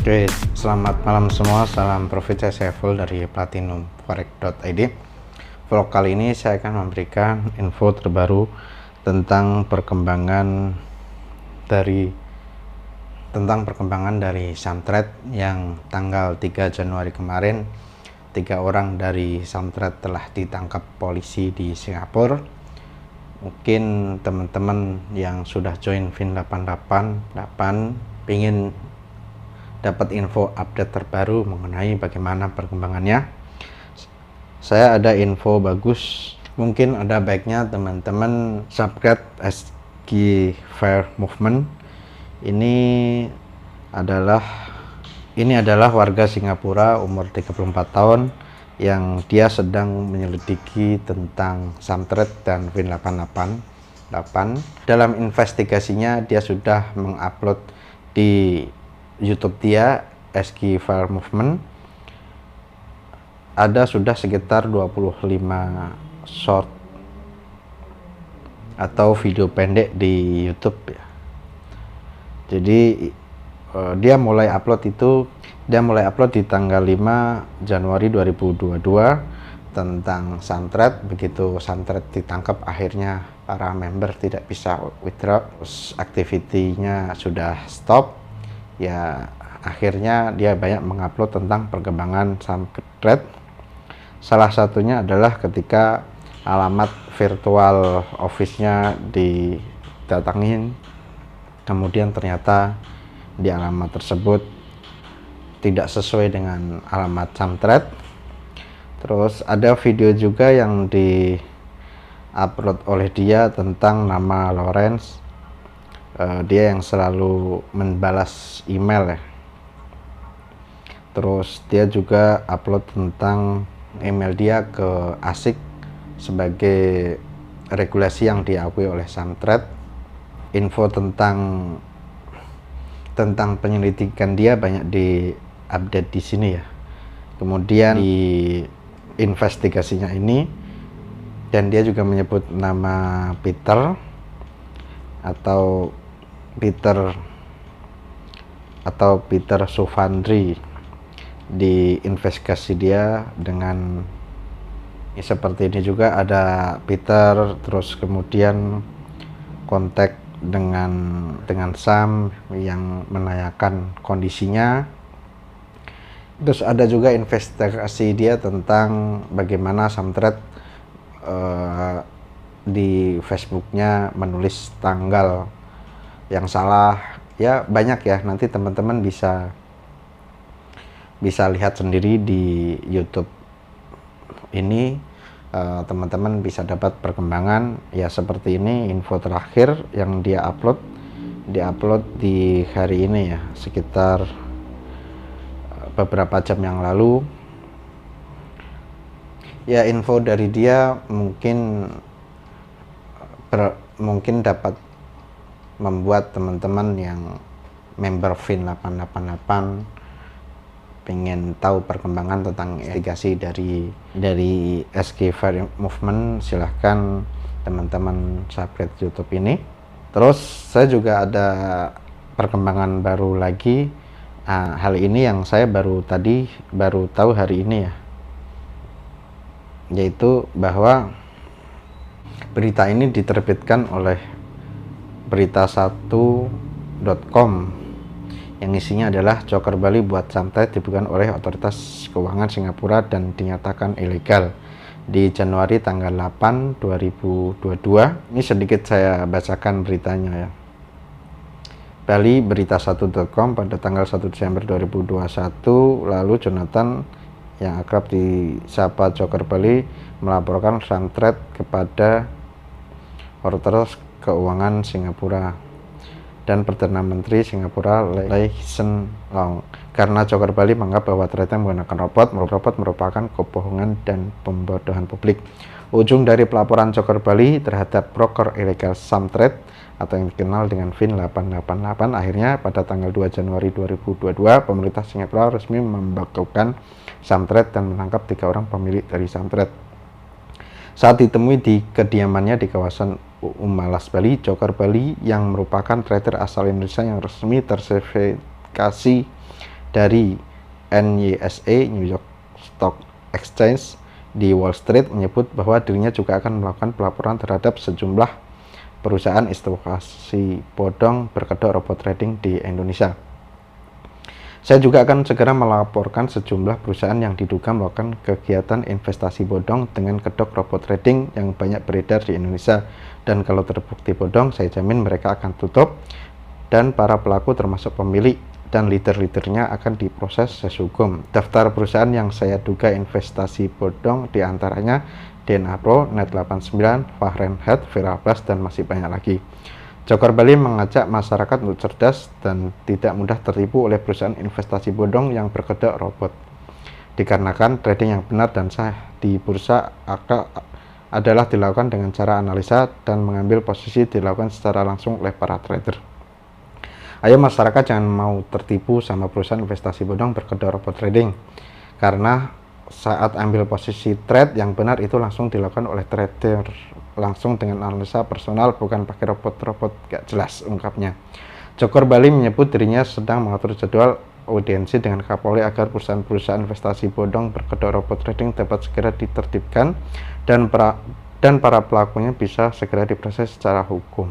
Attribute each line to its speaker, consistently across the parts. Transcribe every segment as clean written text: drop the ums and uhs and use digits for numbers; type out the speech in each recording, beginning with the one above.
Speaker 1: Oke, selamat malam semua. Salam profit, saya Full dari platinumforex.id. Vlog kali ini saya akan memberikan info terbaru tentang perkembangan dari saham trade yang tanggal 3 Januari kemarin 3 orang dari saham trade telah ditangkap polisi di Singapura. Mungkin teman-teman yang sudah join Fin888 ingin dapat info update terbaru mengenai bagaimana perkembangannya. Saya ada info bagus, mungkin ada baiknya teman-teman subscribe SG Fair Movement. Ini adalah warga Singapura umur 34 tahun yang dia sedang menyelidiki tentang saham trade dan Fin888. Dalam investigasinya dia sudah mengupload di YouTube dia, SG Fair Movement, ada sudah sekitar 25 short atau video pendek di YouTube ya. Jadi dia mulai upload di tanggal 5 Januari 2022 tentang saham trade. Begitu saham trade ditangkap, akhirnya para member tidak bisa withdraw, aktivitinya sudah stop. Ya, akhirnya dia banyak mengupload tentang perkembangan saham trade. Salah satunya adalah ketika alamat virtual office-nya didatangin, kemudian ternyata di alamat tersebut tidak sesuai dengan alamat saham trade. Terus ada video juga yang di-upload oleh dia tentang nama Lawrence. Dia yang selalu membalas email ya. Terus dia juga upload tentang email dia ke ASIC sebagai regulasi yang diakui oleh saham trade. Info tentang penyelidikan dia banyak di-update di sini ya. Kemudian di investigasinya ini, dan dia juga menyebut nama Peter Peter Suvandri di investigasi dia dengan seperti ini juga. Ada Peter, terus kemudian kontak dengan Sam yang menanyakan kondisinya. Terus ada juga investigasi dia tentang bagaimana saham trade di Facebooknya menulis tanggal yang salah ya. Banyak ya, nanti teman-teman bisa lihat sendiri di YouTube ini. Teman-teman bisa dapat perkembangan ya. Seperti ini info terakhir yang dia upload di hari ini ya, sekitar beberapa jam yang lalu ya. Info dari dia mungkin dapat membuat teman-teman yang member Fin888 pengen tahu perkembangan tentang investigasi dari SG Fair Movement. Silahkan teman-teman subscribe YouTube ini. Terus saya juga ada perkembangan baru lagi. Hal ini yang saya baru tahu hari ini ya, yaitu bahwa berita ini diterbitkan oleh berita1.com yang isinya adalah Joker Bali buat saham trade dibuka oleh otoritas keuangan Singapura dan dinyatakan ilegal di Januari tanggal 8 2022. Ini sedikit saya bacakan beritanya ya. Bali, berita1.com pada tanggal 1 Desember 2021 lalu, Jonathan yang akrab disapa Joker Bali melaporkan saham trade kepada otoritas keuangan Singapura dan Perdana Menteri Singapura Lee Hsien Loong karena Joker Bali menganggap bahwa trade menggunakan robot merupakan kebohongan dan pembodohan publik. Ujung dari pelaporan Joker Bali terhadap broker ilegal saham trade atau yang dikenal dengan Fin888 akhirnya pada tanggal 2 Januari 2022 pemerintah Singapura resmi membekukan saham trade dan menangkap 3 orang pemilik dari saham trade. Saat ditemui di kediamannya di kawasan Umalas Bali, Joker Bali yang merupakan trader asal Indonesia yang resmi tersertifikasi dari NYSE New York Stock Exchange di Wall Street menyebut bahwa dirinya juga akan melakukan pelaporan terhadap sejumlah perusahaan investasi bodong berkedok robot trading di Indonesia. Saya juga akan segera melaporkan sejumlah perusahaan yang diduga melakukan kegiatan investasi bodong dengan kedok robot trading yang banyak beredar di Indonesia. Dan kalau terbukti bodong, saya jamin mereka akan tutup dan para pelaku termasuk pemilik dan leader-leadernya akan diproses sesuai hukum. Daftar perusahaan yang saya duga investasi bodong diantaranya DNA Pro, Net89, Fahrenheit, Viral Blast, dan masih banyak lagi. Joker Bali mengajak masyarakat untuk cerdas dan tidak mudah tertipu oleh perusahaan investasi bodong yang berkedok robot. Dikarenakan trading yang benar dan sah di bursa adalah dilakukan dengan cara analisa dan mengambil posisi dilakukan secara langsung oleh para trader. Ayo masyarakat jangan mau tertipu sama perusahaan investasi bodong berkedok robot trading, karena saat ambil posisi trade yang benar itu langsung dilakukan oleh trader langsung dengan analisa personal, bukan pakai robot-robot gak jelas, ungkapnya. Joker Bali menyebut dirinya sedang mengatur jadwal audiensi dengan Kapolri agar perusahaan-perusahaan investasi bodong berkedok robot trading dapat segera ditertibkan dan para pelakunya bisa segera diproses secara hukum.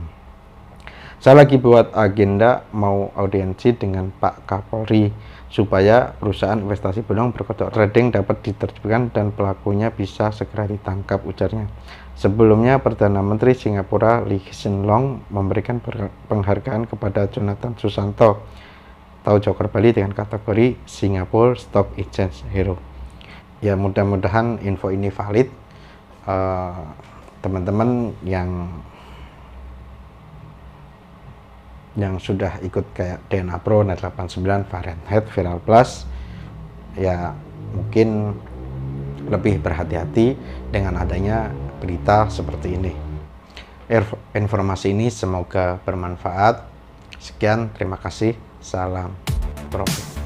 Speaker 1: Saya lagi buat agenda mau audiensi dengan Pak Kapolri supaya perusahaan investasi bodong berkedok trading dapat ditertibkan dan pelakunya bisa segera ditangkap, ujarnya. Sebelumnya, Perdana Menteri Singapura Lee Hsien Loong memberikan penghargaan kepada Jonathan Susanto atau Joker Bali dengan kategori Singapore Stock Exchange Hero. Ya, mudah-mudahan info ini valid. Teman-teman yang sudah ikut kayak DNA Pro, Net89, Fahrenheit, Viral Blast, ya mungkin lebih berhati-hati dengan adanya berita seperti ini. Informasi ini semoga bermanfaat. Sekian, terima kasih. Salam profit.